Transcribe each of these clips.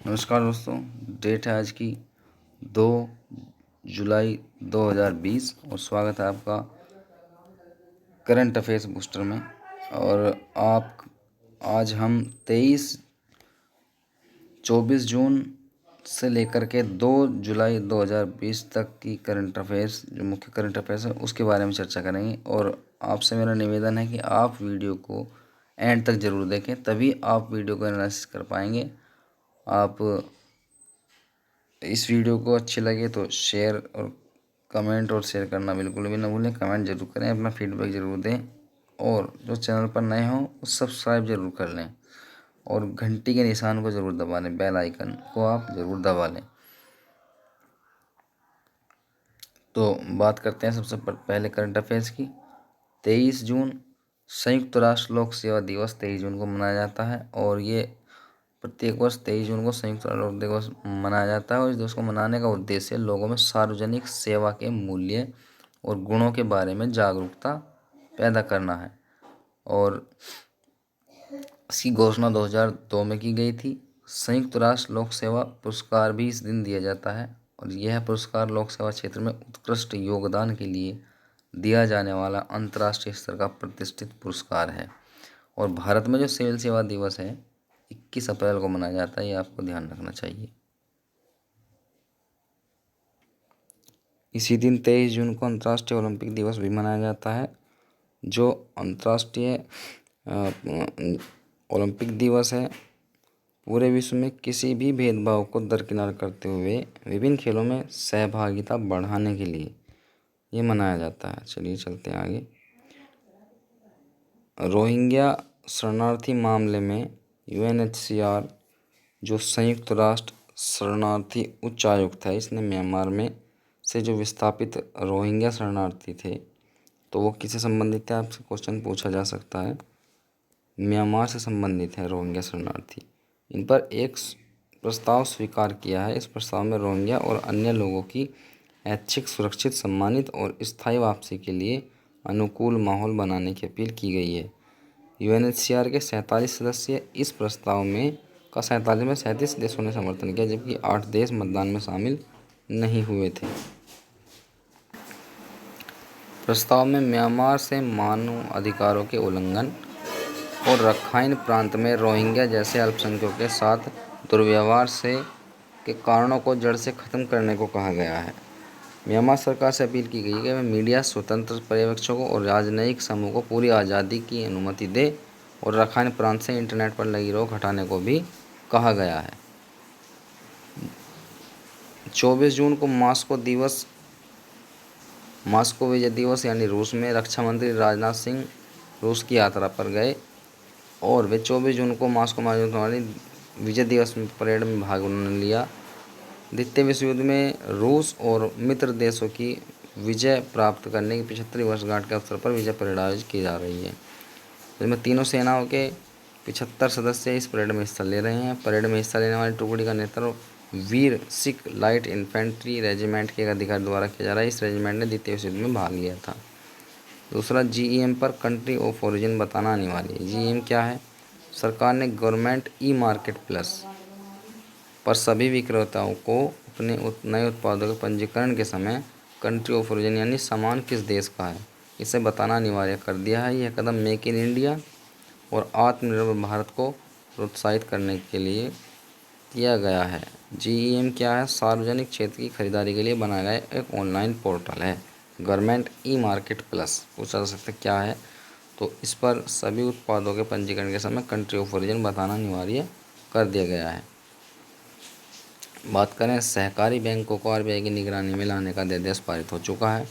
नमस्कार दोस्तों। डेट है आज की 2 जुलाई 2020 और स्वागत है आपका करंट अफेयर्स बूस्टर में। और आज हम 24 जून से लेकर के 2 जुलाई 2020 तक की करंट अफेयर्स, जो मुख्य करंट अफेयर्स है उसके बारे में चर्चा करेंगे। और आपसे मेरा निवेदन है कि आप वीडियो को एंड तक ज़रूर देखें, तभी आप वीडियो को एनालिसिस कर पाएंगे। आप इस वीडियो को अच्छी लगे तो शेयर और कमेंट और शेयर करना बिल्कुल भी ना भूलें। कमेंट जरूर करें, अपना फीडबैक ज़रूर दें और जो चैनल पर नए हों वो सब्सक्राइब ज़रूर कर लें और घंटी के निशान को ज़रूर दबा लें, बेल आइकन को आप ज़रूर दबा लें। तो बात करते हैं सबसे पहले करंट अफेयर्स की। 23 जून संयुक्त राष्ट्र लोक सेवा दिवस 23 जून को मनाया जाता है और ये प्रत्येक वर्ष 23 जून को संयुक्त राष्ट्र लोक दिवस मनाया जाता है। और इस दिवस को मनाने का उद्देश्य लोगों में सार्वजनिक सेवा के मूल्य और गुणों के बारे में जागरूकता पैदा करना है। और इसकी घोषणा 2002 में की गई थी। संयुक्त राष्ट्र लोक सेवा पुरस्कार भी इस दिन दिया जाता है और यह पुरस्कार लोक सेवा क्षेत्र में उत्कृष्ट योगदान के लिए दिया जाने वाला अंतर्राष्ट्रीय स्तर का प्रतिष्ठित पुरस्कार है। और भारत में जो सिविल सेवा दिवस है 21 अप्रैल को मनाया जाता है, ये आपको ध्यान रखना चाहिए। इसी दिन 23 जून को अंतर्राष्ट्रीय ओलंपिक दिवस भी मनाया जाता है। जो अंतर्राष्ट्रीय ओलंपिक दिवस है पूरे विश्व में किसी भी भेदभाव को दरकिनार करते हुए विभिन्न खेलों में सहभागिता बढ़ाने के लिए ये मनाया जाता है। चलिए चलते हैं आगे। रोहिंग्या शरणार्थी मामले में यूएनएचसीआर, जो संयुक्त राष्ट्र शरणार्थी उच्चायुक्त है, इसने म्यांमार में से जो विस्थापित रोहिंग्या शरणार्थी थे, तो वो किससे संबंधित है, आपसे क्वेश्चन पूछा जा सकता है। म्यांमार से संबंधित है रोहिंग्या शरणार्थी। इन पर एक प्रस्ताव स्वीकार किया है। इस प्रस्ताव में रोहिंग्या और अन्य लोगों की ऐच्छिक, सुरक्षित, सम्मानित और स्थायी वापसी के लिए अनुकूल माहौल बनाने की अपील की गई है। यूएनएचसीआर के 47 सदस्य इस प्रस्ताव में 37 देशों ने समर्थन किया, जबकि 8 देश मतदान में शामिल नहीं हुए थे। प्रस्ताव में म्यांमार से मानव अधिकारों के उल्लंघन और रखाइन प्रांत में रोहिंग्या जैसे अल्पसंख्यकों के साथ दुर्व्यवहार के कारणों को जड़ से खत्म करने को कहा गया है। म्यांमार सरकार से अपील की गई है कि वह मीडिया, स्वतंत्र पर्यवेक्षकों और राजनयिक समूह को पूरी आज़ादी की अनुमति दे और रखाइन प्रांत से इंटरनेट पर लगी रोक हटाने को भी कहा गया है। 24 जून को मास्को विजय दिवस यानी रूस में रक्षा मंत्री राजनाथ सिंह रूस की यात्रा पर गए और वे 24 जून को मास्को में आयोजित होने वाली विजय दिवस परेड में भाग उन्होंने लिया। द्वितीय विश्व युद्ध में रूस और मित्र देशों की विजय प्राप्त करने की 75वीं वर्षगांठ के अवसर पर विजय परेड आयोजित की जा रही है, जिसमें तीनों सेनाओं के 75 सदस्य इस परेड में हिस्सा ले रहे हैं। परेड में हिस्सा लेने वाली टुकड़ी का नेतृत्व वीर सिख लाइट इन्फेंट्री रेजिमेंट के एक अधिकारी द्वारा किया जा रहा है। इस रेजिमेंट ने द्वितीय विश्व युद्ध में भाग लिया था। दूसरा, जीईएम पर कंट्री ऑफ ओरिजिन बताना अनिवार्य है। जीईएम क्या है? सरकार ने गवर्नमेंट ई मार्केट प्लस पर सभी विक्रेताओं को अपने नए उत्पादों के पंजीकरण के समय कंट्री ऑफ ओरिजिन यानी सामान किस देश का है, इसे बताना अनिवार्य कर दिया है। यह कदम मेक इन इंडिया और आत्मनिर्भर भारत को प्रोत्साहित करने के लिए किया गया है। जीईएम क्या है? सार्वजनिक क्षेत्र की खरीदारी के लिए बनाया गया एक ऑनलाइन पोर्टल है, गवर्नमेंट ई मार्केट प्लस। पूछा जा सकता है क्या है, तो इस पर सभी उत्पादों के पंजीकरण के समय कंट्री ऑफ ओरिजिन बताना अनिवार्य कर दिया गया है। बात करें सहकारी बैंकों को आरबीआई की निगरानी में लाने का अध्यादेश पारित हो चुका है।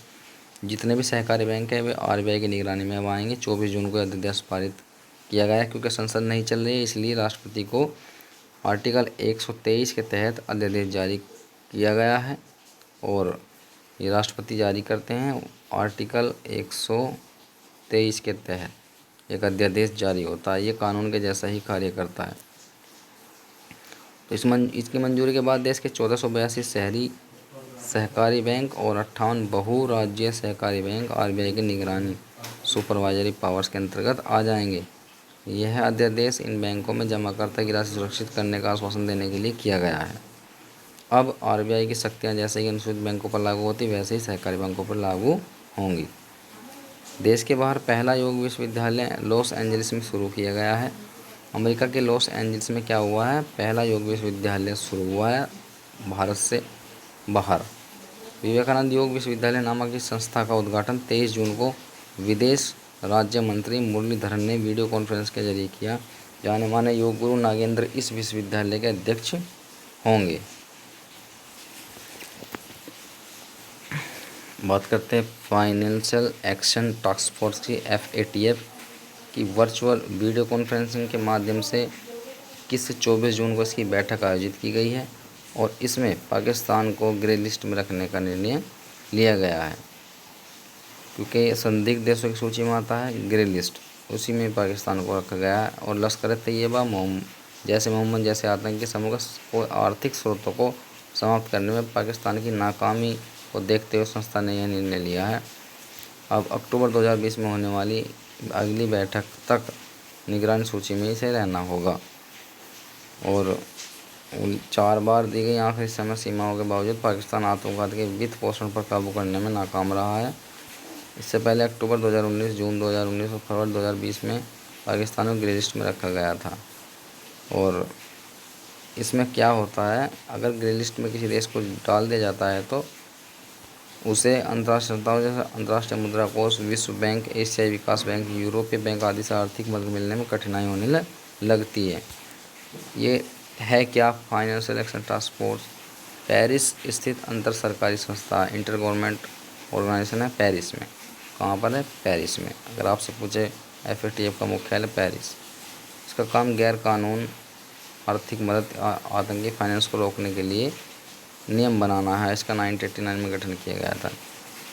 जितने भी सहकारी बैंक हैं वे आरबीआई की निगरानी में अब आएंगे। 24 जून को अध्यादेश पारित किया गया है। क्योंकि संसद नहीं चल रही है, इसलिए राष्ट्रपति को आर्टिकल 123 के तहत अध्यादेश जारी किया गया है और ये राष्ट्रपति जारी करते हैं। आर्टिकल 123 के तहत एक अध्यादेश जारी होता है। ये कानून के जैसा ही कार्य करता है। तो इसकी मंजूरी के बाद देश के 1482 शहरी सहकारी बैंक और 58 बहु राज्यीय सहकारी बैंक आरबीआई की निगरानी सुपरवाइजरी पावर्स के अंतर्गत आ जाएंगे। यह अध्यादेश इन बैंकों में जमाकर्ता की राशि सुरक्षित करने का आश्वासन देने के लिए किया गया है। अब आरबीआई की शक्तियाँ जैसे कि अनुसूचित बैंकों पर लागू होती वैसे ही सहकारी बैंकों पर लागू होंगी। देश के बाहर पहला योग विश्वविद्यालय लॉस एंजलिस में शुरू किया गया है। अमेरिका के लॉस एंजलिस में क्या हुआ है, पहला योग विश्वविद्यालय शुरू हुआ है भारत से बाहर। विवेकानंद योग विश्वविद्यालय नामक इस संस्था का उद्घाटन 23 जून को विदेश राज्य मंत्री मुरलीधरन ने वीडियो कॉन्फ्रेंस के जरिए किया। जाने माने योग गुरु नागेंद्र इस विश्वविद्यालय के अध्यक्ष होंगे। बात करते हैं फाइनेंशियल एक्शन टास्क फोर्स की FATF की वर्चुअल वीडियो कॉन्फ्रेंसिंग के माध्यम से 21 से 24 जून को इसकी बैठक आयोजित की गई है और इसमें पाकिस्तान को ग्रे लिस्ट में रखने का निर्णय लिया गया है, क्योंकि संदिग्ध देशों की सूची में आता है ग्रे लिस्ट, उसी में पाकिस्तान को रखा गया है। और लश्कर तैयबा मोहम्मद जैसे आतंकी समूह को आर्थिक स्रोतों को समाप्त करने में पाकिस्तान की नाकामी को देखते हुए संस्था ने यह निर्णय लिया है। अब अक्टूबर 2020 में होने वाली अगली बैठक तक निगरानी सूची में इसे रहना होगा। और 4 बार दी गई आखिरी समय सीमाओं के बावजूद पाकिस्तान आतंकवाद के वित्त पोषण पर काबू करने में नाकाम रहा है। इससे पहले अक्टूबर 2019, जून 2019 और फरवरी 2020 में पाकिस्तान को ग्रे लिस्ट में रखा गया था। और इसमें क्या होता है, अगर ग्रे लिस्ट में किसी देश को डाल दिया जाता है तो उसे अंतर्राष्ट्रीय संस्थाओं जैसे अंतर्राष्ट्रीय मुद्रा कोष, विश्व बैंक, एशियाई विकास बैंक, यूरोपीय बैंक आदि से आर्थिक मदद मिलने में कठिनाई होने लगती है। ये है क्या, financial action task force Paris स्थित अंतर सरकारी संस्था इंटर गवर्नमेंट ऑर्गेनाइजेशन है पेरिस में। कहाँ पर है, पेरिस में। अगर आपसे पूछे FATF का मुख्यालय पेरिस। इसका काम गैर कानून आर्थिक मदद, आतंकी फाइनेंस को रोकने के लिए नियम बनाना है। इसका 1989 में गठन किया गया था।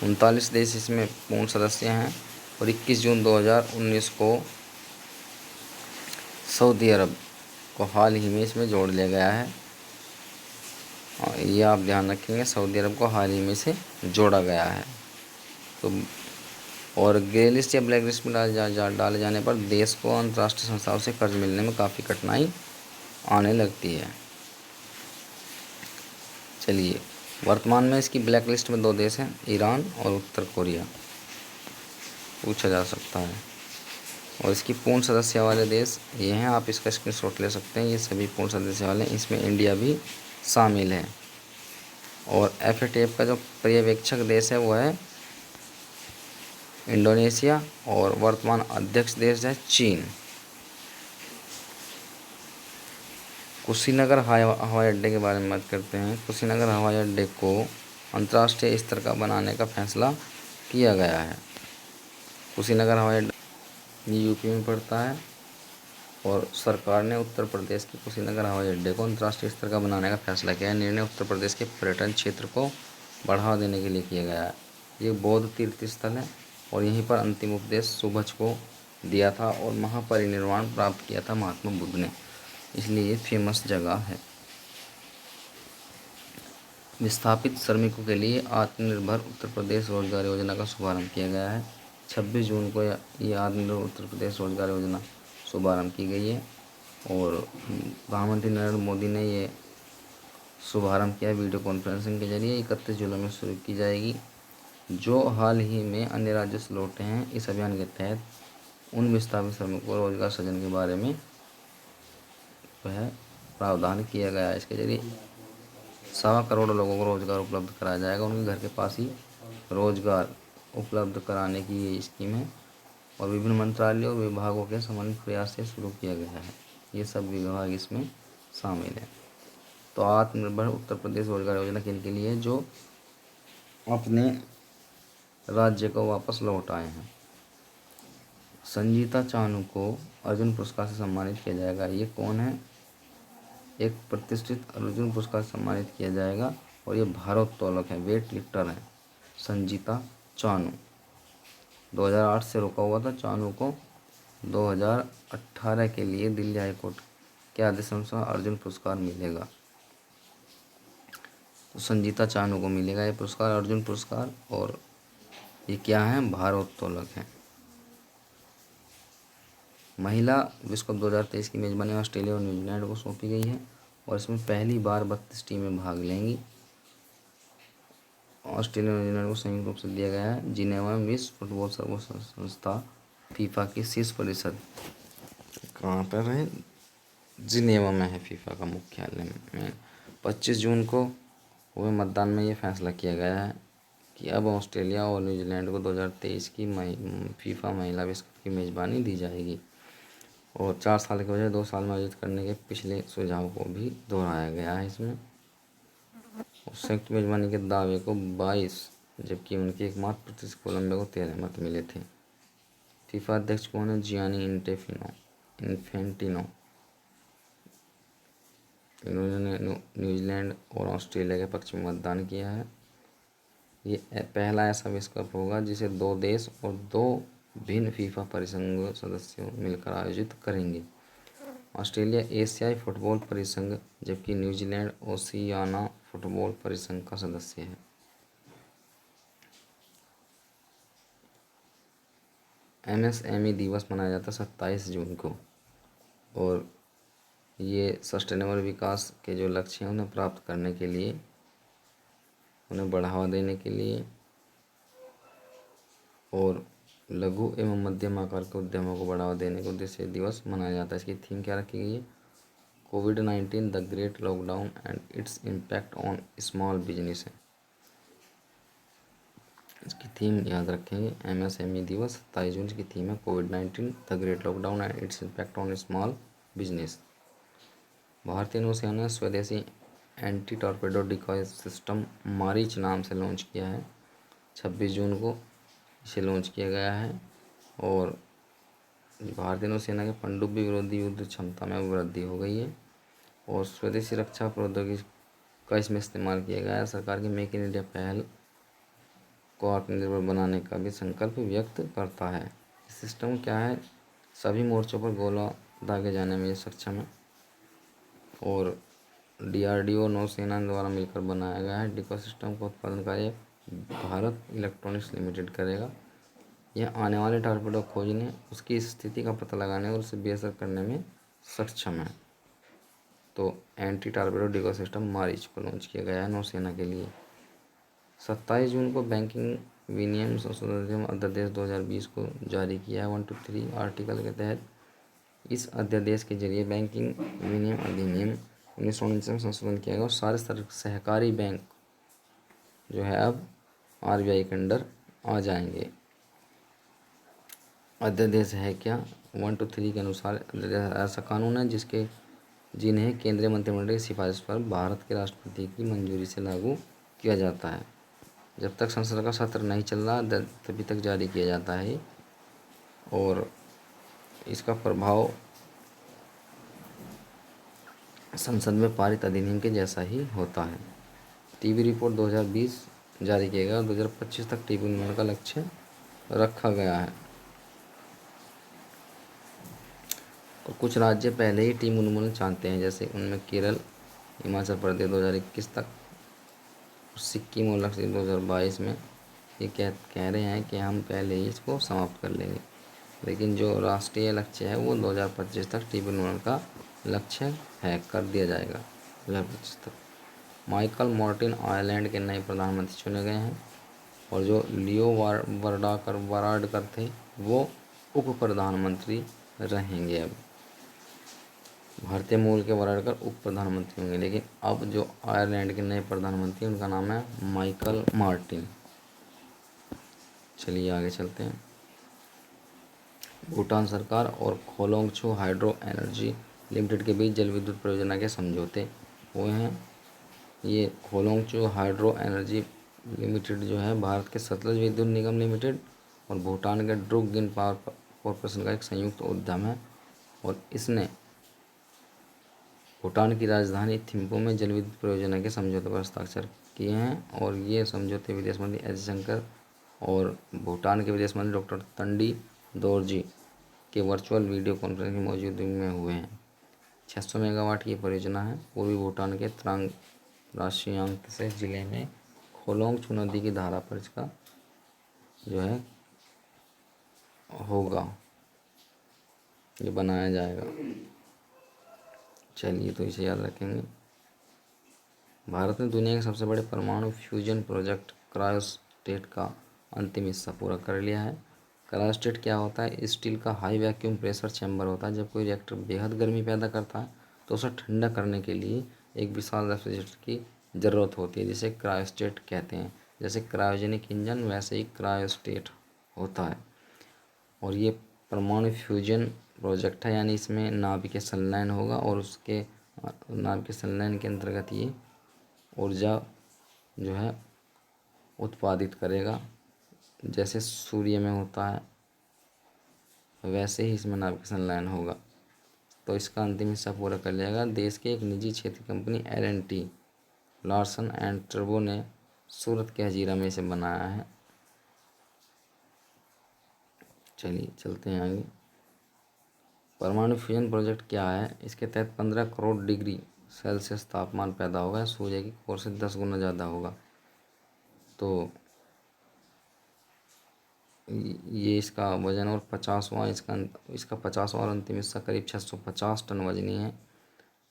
39 देश इसमें पूर्ण सदस्य हैं और 21 जून 2019 को सऊदी अरब को हाल ही में इसमें जोड़ लिया गया है। और ये आप ध्यान रखेंगे, सऊदी अरब को हाल ही में से जोड़ा गया है। तो और ग्रे लिस्ट या ब्लैक लिस्ट में डाले जाने पर देश को अंतर्राष्ट्रीय संस्थाओं से कर्ज मिलने में काफ़ी कठिनाई आने लगती है। चलिए, वर्तमान में इसकी ब्लैक लिस्ट में 2 देश हैं, ईरान और उत्तर कोरिया, पूछा जा सकता है। और इसकी पूर्ण सदस्य वाले देश ये हैं, आप इसका स्क्रीनशॉट ले सकते हैं। ये सभी पूर्ण सदस्य वाले हैं, इसमें इंडिया भी शामिल है। और FATF का जो पर्यवेक्षक देश है वो है इंडोनेशिया और वर्तमान अध्यक्ष देश है चीन। कुशीनगर हवाई अड्डे के बारे में बात करते हैं। कुशीनगर हवाई अड्डे को अंतर्राष्ट्रीय स्तर का बनाने का फैसला किया गया है। कुशीनगर हवाई अड्डा ये यूपी में पड़ता है और सरकार ने उत्तर प्रदेश के कुशीनगर हवाई अड्डे को अंतर्राष्ट्रीय स्तर का बनाने का फैसला किया है। निर्णय उत्तर प्रदेश के पर्यटन क्षेत्र को बढ़ावा देने के लिए किया गया है। ये बौद्ध तीर्थ स्थल है और यहीं पर अंतिम उपदेश सुबह को दिया था और महापरिनिर्वाण प्राप्त किया था महात्मा बुद्ध ने, इसलिए ये फेमस जगह है। विस्थापित श्रमिकों के लिए आत्मनिर्भर उत्तर प्रदेश रोजगार योजना का शुभारंभ किया गया है। 26 जून को ये आत्मनिर्भर उत्तर प्रदेश रोजगार योजना शुभारंभ की गई है और प्रधानमंत्री नरेंद्र मोदी ने ये शुभारंभ किया वीडियो कॉन्फ्रेंसिंग के जरिए। 31 जुलाई में शुरू की जाएगी। जो हाल ही में अन्य राज्यों से लौटे हैं, इस अभियान के तहत उन विस्थापित श्रमिकों को रोजगार सृजन के बारे में वह प्रावधान किया गया है। इसके जरिए 1.25 करोड़ लोगों को रोजगार उपलब्ध कराया जाएगा। उनके घर के पास ही रोजगार उपलब्ध कराने की ये स्कीम है और विभिन्न मंत्रालयों और विभागों के समन्वित प्रयास से शुरू किया गया है। ये सब विभाग इसमें शामिल है। तो आत्मनिर्भर उत्तर प्रदेश रोजगार योजना के लिए जो अपने राज्य को वापस लौट आए हैं। संजीता चानू को अर्जुन पुरस्कार से सम्मानित किया जाएगा। ये कौन है? एक प्रतिष्ठित अर्जुन पुरस्कार से सम्मानित किया जाएगा और ये भारोत्तोलक है, वेट लिफ्टर है, संजीता चानू। 2008 से रोका हुआ था चानू को। 2018 के लिए दिल्ली हाईकोर्ट के आदेश अनुसार अर्जुन पुरस्कार मिलेगा। तो संजीता चानू को मिलेगा ये पुरस्कार, अर्जुन पुरस्कार। और ये क्या है? भारोत्तोलक है। महिला विश्व कप 2023 की मेजबानी ऑस्ट्रेलिया और न्यूजीलैंड को सौंपी गई है और इसमें पहली बार 32 टीमें भाग लेंगी। ऑस्ट्रेलिया और न्यूजीलैंड को संयुक्त रूप से दिया गया है। जिनेवा में विश्व फुटबॉल सर्वोच्च संस्था फीफा की शीर्ष परिषद कहाँ पर है? जिनेवा में है फीफा का मुख्यालय में। 25 जून को हुए मतदान में ये फैसला किया गया है कि अब ऑस्ट्रेलिया और न्यूजीलैंड को 2023 की फीफा महिला विश्व कप की मेज़बानी दी जाएगी और 4 साल के बजाय 2 साल में आयोजित करने के पिछले सुझाव को भी दोहराया गया है इसमें। संयुक्त मेजबानी के दावे को 22 जबकि उनके एकमात्र प्रत्याशी कोलंबिया को 13 मत मिले थे। फीफा अध्यक्ष कौन है? Gianni Infantino. इन्होंने न्यूजीलैंड और ऑस्ट्रेलिया के पक्ष में मतदान किया है। ये पहला ऐसा विश्व कप होगा जिसे 2 देश और 2 भिन्न फीफा परिसंघ सदस्यों मिलकर आयोजित करेंगे। ऑस्ट्रेलिया एशियाई फुटबॉल परिसंघ जबकि न्यूजीलैंड ओशियाना फुटबॉल परिसंघ का सदस्य है। एमएसएमई दिवस मनाया जाता है 27 जून को और ये सस्टेनेबल विकास के जो लक्ष्य हैं उन्हें प्राप्त करने के लिए, उन्हें बढ़ावा देने के लिए और लघु एवं मध्यम आकार के उद्यमों को बढ़ावा देने के उद्देश्य से दिवस मनाया जाता है। इसकी थीम क्या रखी गई है? कोविड-19 the great lockdown and its impact on small business है। इसकी थीम याद रखेंगे। एमएसएमई दिवस 27 जून की थीम है कोविड-19 the great lockdown and its impact on small business. भारतीय नौसेना ने स्वदेशी anti torpedo decoy system Mareech नाम से लॉन्च किया है। 26 जून को इसे लॉन्च किया गया है और भारतीय नौसेना के पनडुब्बी विरोधी युद्ध क्षमता में वृद्धि हो गई है और स्वदेशी रक्षा प्रौद्योगिकी का इसमें इस्तेमाल किया गया है। सरकार की मेक इन इंडिया पहल को आत्मनिर्भर बनाने का भी संकल्प व्यक्त करता है। इस सिस्टम क्या है? सभी मोर्चों पर गोला दागे जाने में सक्षम है और डीआरडीओ नौसेना द्वारा मिलकर बनाया गया है। डिको सिस्टम का उत्पादन कार्य भारत इलेक्ट्रॉनिक्स लिमिटेड करेगा। यह आने वाले टॉर्पेडो खोजने, उसकी स्थिति का पता लगाने और उसे बेअसर करने में सक्षम है। तो एंटी टॉर्पेडो डिको सिस्टम मारीच को लॉन्च किया गया है नौसेना के लिए। 27 जून को बैंकिंग विनियम संशोधन अध्यादेश 2020 को जारी किया है 123 आर्टिकल के तहत। इस अध्यादेश के जरिए बैंकिंग विनियम अधिनियम 1949 में संशोधन किया गया और सारे सहकारी बैंक जो है अब आरबीआई के अंडर आ जाएंगे। अध्यादेश है क्या? 123 के अनुसार ऐसा कानून है जिन्हें केंद्रीय मंत्रिमंडल की सिफारिश पर भारत के राष्ट्रपति की मंजूरी से लागू किया जाता है। जब तक संसद का सत्र नहीं चल रहा तभी तक जारी किया जाता है और इसका प्रभाव संसद में पारित अधिनियम के जैसा ही होता है। टीबी रिपोर्ट 2020 जारी किया गया और 2025 तक टीबी उन्मूलन का लक्ष्य रखा गया है और कुछ राज्य पहले ही टीबी उन्मूलन चाहते हैं, जैसे उनमें केरल, हिमाचल प्रदेश 2021 तक, सिक्किम और लक्षद्वीप 2022 में। ये कह रहे हैं कि हम पहले ही इसको समाप्त कर लेंगे, लेकिन जो राष्ट्रीय लक्ष्य है वो 2025 तक टीबी उन्मूलन का लक्ष्य है, कर दिया जाएगा 2025 तक। माइकल मार्टिन आयरलैंड के नए प्रधानमंत्री चुने गए हैं और जो लियो वाराडकर थे वो उप प्रधानमंत्री रहेंगे। अब भारतीय मूल के वाराडकर उप प्रधानमंत्री होंगे, लेकिन अब जो आयरलैंड के नए प्रधानमंत्री उनका नाम है माइकल मार्टिन। चलिए आगे चलते हैं। भूटान सरकार और खोलोंगछू हाइड्रो एनर्जी लिमिटेड के बीच जल विद्युत परियोजना के समझौते हुए हैं। ये खोलोंगछू हाइड्रो एनर्जी लिमिटेड जो है भारत के सतलज विद्युत निगम लिमिटेड और भूटान के ड्रुकगिन पावर कॉरपोरेशन का एक संयुक्त उद्यम है और इसने भूटान की राजधानी थिम्पू में जल विद्युत परियोजना के समझौते पर हस्ताक्षर किए हैं और ये समझौते विदेश मंत्री एस जयशंकर और भूटान के विदेश मंत्री डॉक्टर तंडी दोरजी के वर्चुअल वीडियो कॉन्फ्रेंस की मौजूदगी में हुए हैं। 600 मेगावाट की परियोजना है। पूर्वी भूटान के त्रांग राशियांग से जिले में खोलोंगछू नदी की धारा पर इसका जो है होगा। ये बनाया जाएगा। चलिए, तो इसे याद रखेंगे। भारत ने दुनिया के सबसे बड़े परमाणु फ्यूजन प्रोजेक्ट क्रायोस्टेट का अंतिम हिस्सा पूरा कर लिया है। क्रायोस्टेट क्या होता है? स्टील का हाई वैक्यूम प्रेशर चैम्बर होता है। जब कोई रिएक्टर बेहद गर्मी पैदा करता है तो उसे ठंडा करने के लिए एक विशाल रेफ्रिजरेटर की ज़रूरत होती है, जिसे क्रायोस्टेट कहते हैं। जैसे क्रायोजेनिक इंजन, वैसे ही क्रायोस्टेट होता है। और ये परमाणु फ्यूजन प्रोजेक्ट है, यानी इसमें नाभिकीय संलयन होगा और उसके नाभिकीय संलयन के अंतर्गत ये ऊर्जा जो है उत्पादित करेगा। जैसे सूर्य में होता है वैसे ही इसमें नाभिकीय संलयन होगा। तो इसका अंतिम हिस्सा पूरा कर लिया। देश के एक निजी क्षेत्र company L&T Larsen and turbo ने सूरत के हजीरा में इसे बनाया है। चलिए चलते हैं आगे। परमाणु फ्यूजन प्रोजेक्ट क्या है? इसके तहत 15 करोड़ डिग्री सेल्सियस तापमान पैदा होगा। सूर्य की कोर से 10 गुना ज़्यादा होगा। तो ये इसका वजन और 50वां इसका 50वां और अंतिम हिस्सा करीब 650 टन वजनी है।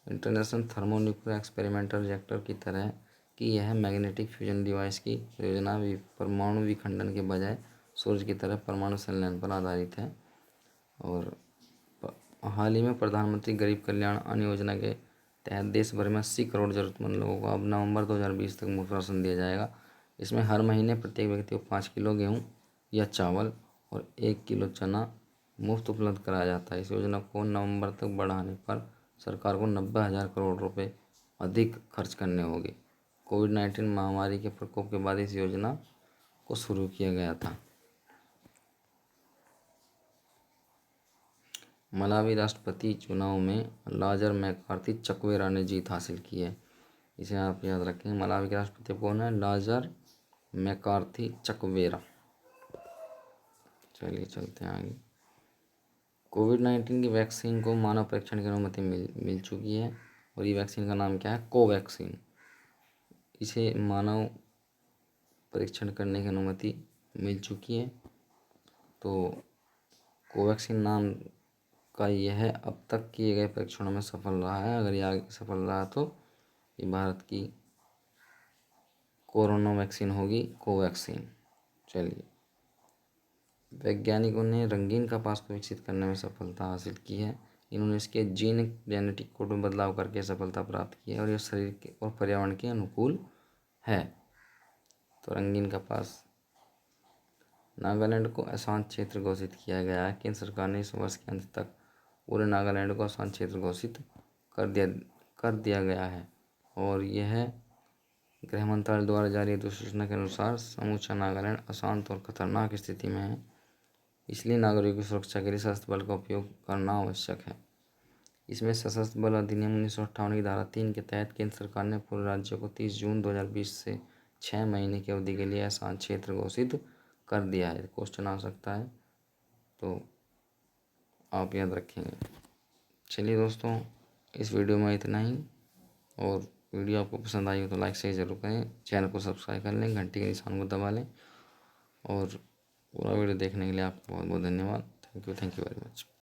इंटरनेशनल थर्मोन्यूक्लियर एक्सपेरिमेंटल रिएक्टर की तरह कि यह मैग्नेटिक फ्यूजन डिवाइस की योजना भी परमाणु विखंडन के बजाय सूर्य की तरह परमाणु संलयन पर आधारित है। और हाल ही में प्रधानमंत्री गरीब कल्याण अन्न योजना के तहत देश भर में 80 करोड़ ज़रूरतमंद लोगों को अब नवंबर 2020 तक मुफ्त राशन दिया जाएगा। इसमें हर महीने प्रत्येक व्यक्ति को 5 किलो गेहूँ या चावल और 1 किलो चना मुफ्त उपलब्ध कराया जाता है। इस योजना को नवंबर तक बढ़ाने पर सरकार को 90,000 करोड़ रुपए अधिक खर्च करने होंगे। कोविड-19 महामारी के प्रकोप के बाद इस योजना को शुरू किया गया था। मलावी राष्ट्रपति चुनाव में लाजर मैकार्थी चक्वेरा ने जीत हासिल की है। इसे आप याद रखें। मलावी के राष्ट्रपति कौन है? लाजर मैकार्थी चक्वेरा। चलिए चलते हैं आगे। कोविड-19 की वैक्सीन को मानव परीक्षण की अनुमति मिल चुकी है और ये वैक्सीन का नाम क्या है? कोवैक्सीन। इसे मानव परीक्षण करने की अनुमति मिल चुकी है। तो कोवैक्सीन नाम का यह अब तक किए गए परीक्षणों में सफल रहा है। अगर ये आगे सफल रहा तो ये भारत की कोरोना वैक्सीन होगी, कोवैक्सीन। चलिए, वैज्ञानिकों ने रंगीन कपास को विकसित करने में सफलता हासिल की है। इन्होंने इसके जेनेटिक कोड में बदलाव करके सफलता प्राप्त की है और यह शरीर के और पर्यावरण के अनुकूल है। तो रंगीन कपास। नागालैंड को अशांत क्षेत्र घोषित किया गया है। केंद्र सरकार ने इस वर्ष के अंत तक पूरे नागालैंड को अशांत क्षेत्र घोषित कर दिया गया है। और यह गृह मंत्रालय द्वारा जारी अधिसूचना के अनुसार समूचा नागालैंड अशांत और खतरनाक स्थिति में है। इसलिए नागरिकों की सुरक्षा के लिए सशस्त्र बल का उपयोग करना आवश्यक है। इसमें सशस्त्र बल अधिनियम 1958 की धारा 3 के तहत केंद्र सरकार ने पूरे राज्य को 30 जून 2020 से 6 महीने की अवधि के लिए अशांत क्षेत्र घोषित कर दिया है। क्वेश्चन आ सकता है, तो आप याद रखेंगे। चलिए दोस्तों, इस वीडियो में इतना ही। और वीडियो आपको पसंद आई हो तो लाइक शेयर ज़रूर करें। चैनल को सब्सक्राइब कर लें, घंटी के निशान को दबा लें। और पूरा वीडियो देखने के लिए आपको बहुत बहुत धन्यवाद। Thank you very much.